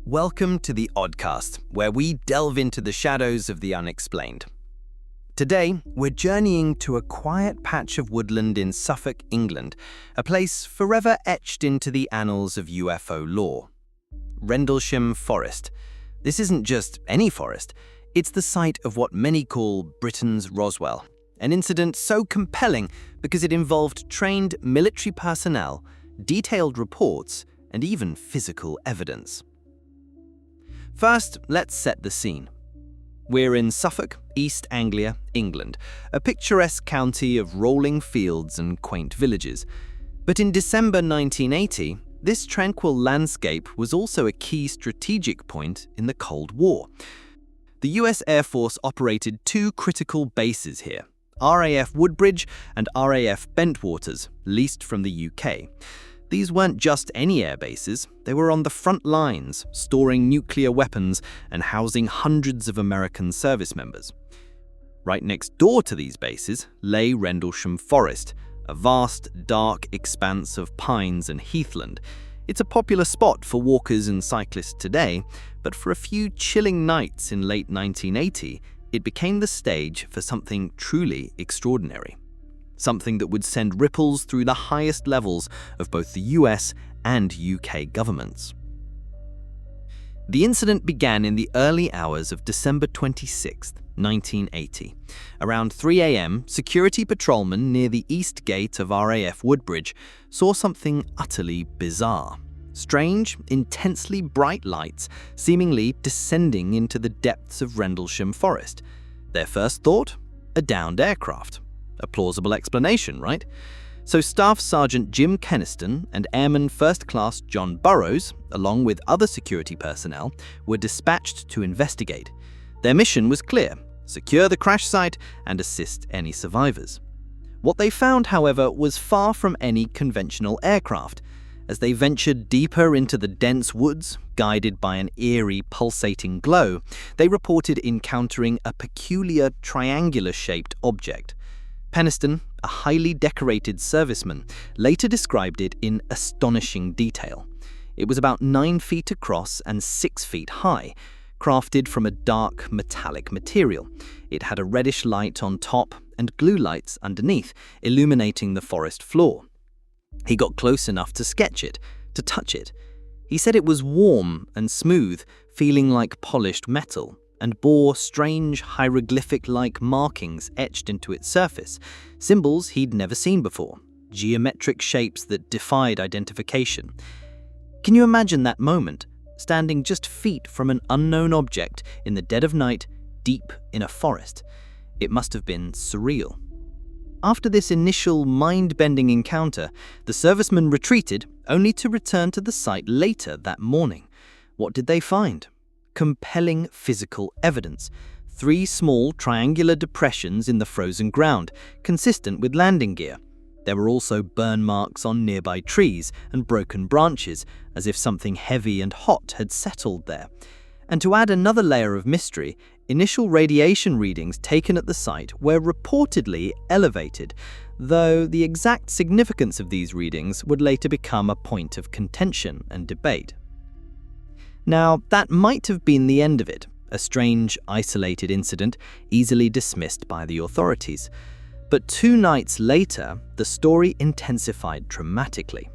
Welcome to the Oddcast, where we delve into the shadows of the unexplained. Today, we're journeying to a quiet patch of woodland in Suffolk, England, a place forever etched into the annals of UFO lore. Rendlesham Forest. This isn't just any forest, it's the site of what many call Britain's Roswell, an incident so compelling because it involved trained military personnel, detailed reports, and even physical evidence. First, let's set the scene. We're in Suffolk, East Anglia, England, a picturesque county of rolling fields and quaint villages. But in December 1980, this tranquil landscape was also a key strategic point in the Cold War. The US Air Force operated two critical bases here, RAF Woodbridge and RAF Bentwaters, leased from the UK. These weren't just any air bases, they were on the front lines, storing nuclear weapons and housing hundreds of American service members. Right next door to these bases lay Rendlesham Forest, a vast, dark expanse of pines and heathland. It's a popular spot for walkers and cyclists today, but for a few chilling nights in late 1980, it became the stage for something truly extraordinary. Something that would send ripples through the highest levels of both the US and UK governments. The incident began in the early hours of December 26, 1980. Around 3 a.m., security patrolmen near the east gate of RAF Woodbridge saw something utterly bizarre. Strange, intensely bright lights seemingly descending into the depths of Rendlesham Forest. Their first thought? A downed aircraft. A plausible explanation, right? So Staff Sergeant Jim Keniston and Airman First Class John Burrows, along with other security personnel, were dispatched to investigate. Their mission was clear: secure the crash site and assist any survivors. What they found, however, was far from any conventional aircraft. As they ventured deeper into the dense woods, guided by an eerie, pulsating glow, they reported encountering a peculiar triangular-shaped object. Peniston, a highly decorated serviceman, later described it in astonishing detail. It was about 9 feet across and 6 feet high, crafted from a dark metallic material. It had a reddish light on top and glue lights underneath, illuminating the forest floor. He got close enough to sketch it, to touch it. He said it was warm and smooth, feeling like polished metal, and bore strange hieroglyphic-like markings etched into its surface, symbols he'd never seen before, geometric shapes that defied identification. Can you imagine that moment, standing just feet from an unknown object in the dead of night, deep in a forest? It must have been surreal. After this initial mind-bending encounter, the servicemen retreated, only to return to the site later that morning. What did they find? Compelling physical evidence. 3 small triangular depressions in the frozen ground, consistent with landing gear. There were also burn marks on nearby trees and broken branches, as if something heavy and hot had settled there. And to add another layer of mystery, initial radiation readings taken at the site were reportedly elevated, though the exact significance of these readings would later become a point of contention and debate. Now, that might have been the end of it, a strange, isolated incident easily dismissed by the authorities. But 2 nights later, the story intensified dramatically.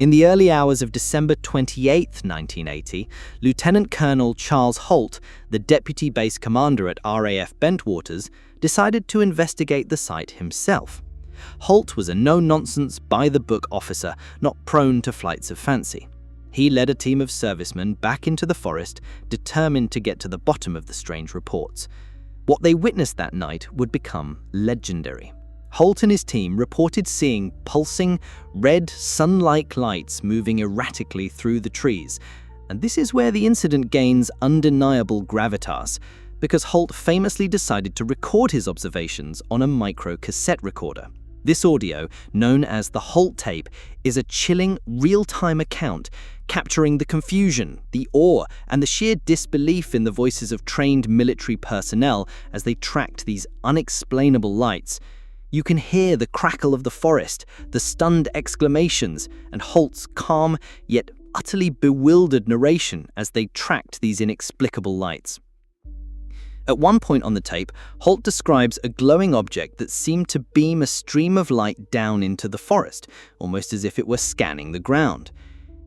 In the early hours of December 28, 1980, Lieutenant Colonel Charles Holt, the deputy base commander at RAF Bentwaters, decided to investigate the site himself. Holt was a no-nonsense, by-the-book officer, not prone to flights of fancy. He led a team of servicemen back into the forest, determined to get to the bottom of the strange reports. What they witnessed that night would become legendary. Holt and his team reported seeing pulsing, red, sun-like lights moving erratically through the trees. And this is where the incident gains undeniable gravitas, because Holt famously decided to record his observations on a micro-cassette recorder. This audio, known as the Holt tape, is a chilling, real-time account capturing the confusion, the awe, and the sheer disbelief in the voices of trained military personnel as they tracked these unexplainable lights. You can hear the crackle of the forest, the stunned exclamations, and Holt's calm yet utterly bewildered narration as they tracked these inexplicable lights. At one point on the tape, Holt describes a glowing object that seemed to beam a stream of light down into the forest, almost as if it were scanning the ground.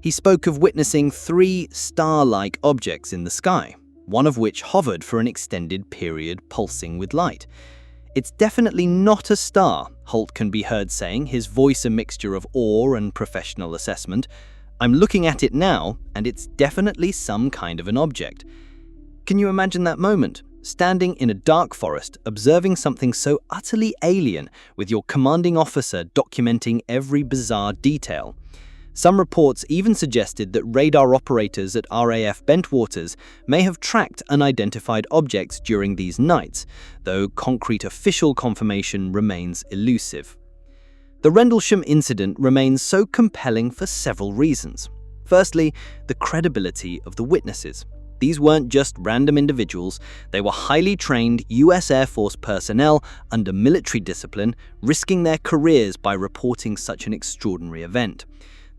He spoke of witnessing 3 star-like objects in the sky, one of which hovered for an extended period, pulsing with light. "It's definitely not a star," Holt can be heard saying, his voice a mixture of awe and professional assessment. "I'm looking at it now, and it's definitely some kind of an object." Can you imagine that moment? Standing in a dark forest, observing something so utterly alien, with your commanding officer documenting every bizarre detail. Some reports even suggested that radar operators at RAF Bentwaters may have tracked unidentified objects during these nights, though concrete official confirmation remains elusive. The Rendlesham incident remains so compelling for several reasons. Firstly, the credibility of the witnesses. These weren't just random individuals, they were highly trained US Air Force personnel under military discipline, risking their careers by reporting such an extraordinary event.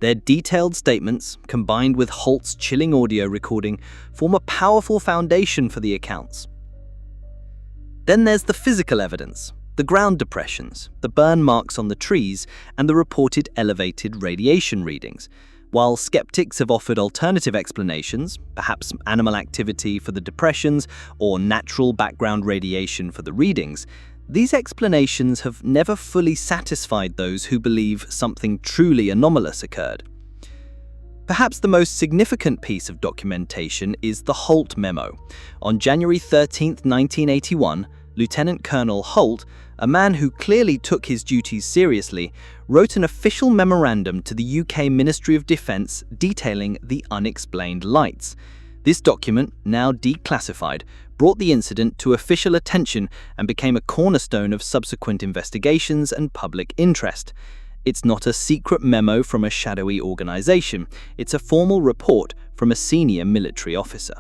Their detailed statements, combined with Holt's chilling audio recording, form a powerful foundation for the accounts. Then there's the physical evidence, the ground depressions, the burn marks on the trees, and the reported elevated radiation readings. While skeptics have offered alternative explanations, perhaps animal activity for the depressions or natural background radiation for the readings, these explanations have never fully satisfied those who believe something truly anomalous occurred. Perhaps the most significant piece of documentation is the Holt memo. On January 13, 1981, Lieutenant Colonel Holt, a man who clearly took his duties seriously, wrote an official memorandum to the UK Ministry of Defence detailing the unexplained lights. This document, now declassified, brought the incident to official attention and became a cornerstone of subsequent investigations and public interest. It's not a secret memo from a shadowy organisation, it's a formal report from a senior military officer.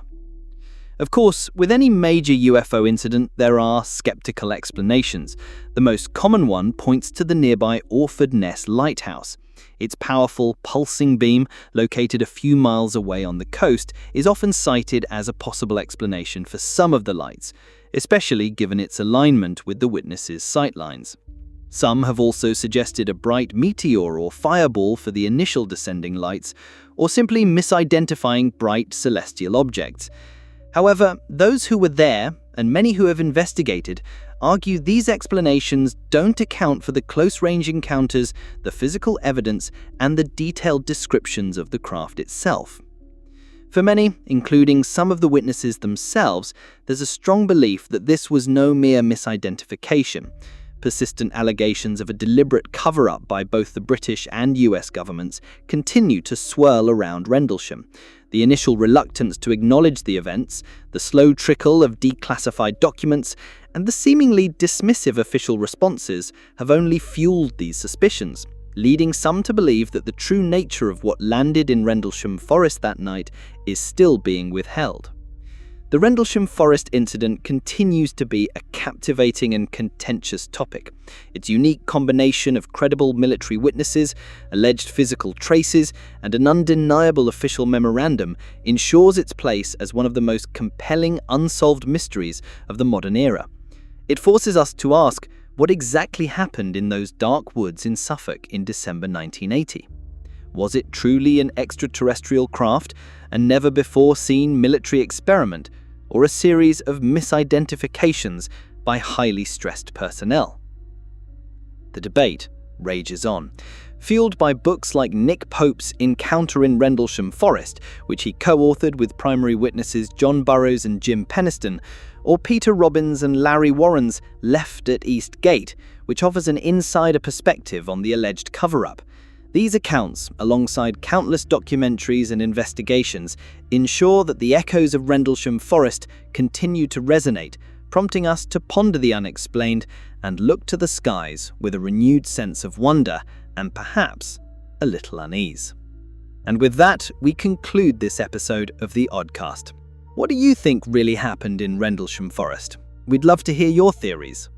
Of course, with any major UFO incident, there are skeptical explanations. The most common one points to the nearby Orford Ness Lighthouse. Its powerful, pulsing beam, located a few miles away on the coast, is often cited as a possible explanation for some of the lights, especially given its alignment with the witnesses' sightlines. Some have also suggested a bright meteor or fireball for the initial descending lights, or simply misidentifying bright celestial objects. However, those who were there, and many who have investigated, argue these explanations don't account for the close-range encounters, the physical evidence, and the detailed descriptions of the craft itself. For many, including some of the witnesses themselves, there's a strong belief that this was no mere misidentification. Persistent allegations of a deliberate cover-up by both the British and US governments continue to swirl around Rendlesham. The initial reluctance to acknowledge the events, the slow trickle of declassified documents, and the seemingly dismissive official responses have only fueled these suspicions, leading some to believe that the true nature of what landed in Rendlesham Forest that night is still being withheld. The Rendlesham Forest incident continues to be a captivating and contentious topic. Its unique combination of credible military witnesses, alleged physical traces, and an undeniable official memorandum ensures its place as one of the most compelling unsolved mysteries of the modern era. It forces us to ask, what exactly happened in those dark woods in Suffolk in December 1980? Was it truly an extraterrestrial craft, a never-before-seen military experiment, or a series of misidentifications by highly stressed personnel? The debate rages on. Fueled by books like Nick Pope's Encounter in Rendlesham Forest, which he co-authored with primary witnesses John Burroughs and Jim Penniston, or Peter Robbins and Larry Warren's Left at East Gate, which offers an insider perspective on the alleged cover-up. These accounts, alongside countless documentaries and investigations, ensure that the echoes of Rendlesham Forest continue to resonate, prompting us to ponder the unexplained and look to the skies with a renewed sense of wonder and perhaps a little unease. And with that, we conclude this episode of the Oddcast. What do you think really happened in Rendlesham Forest? We'd love to hear your theories.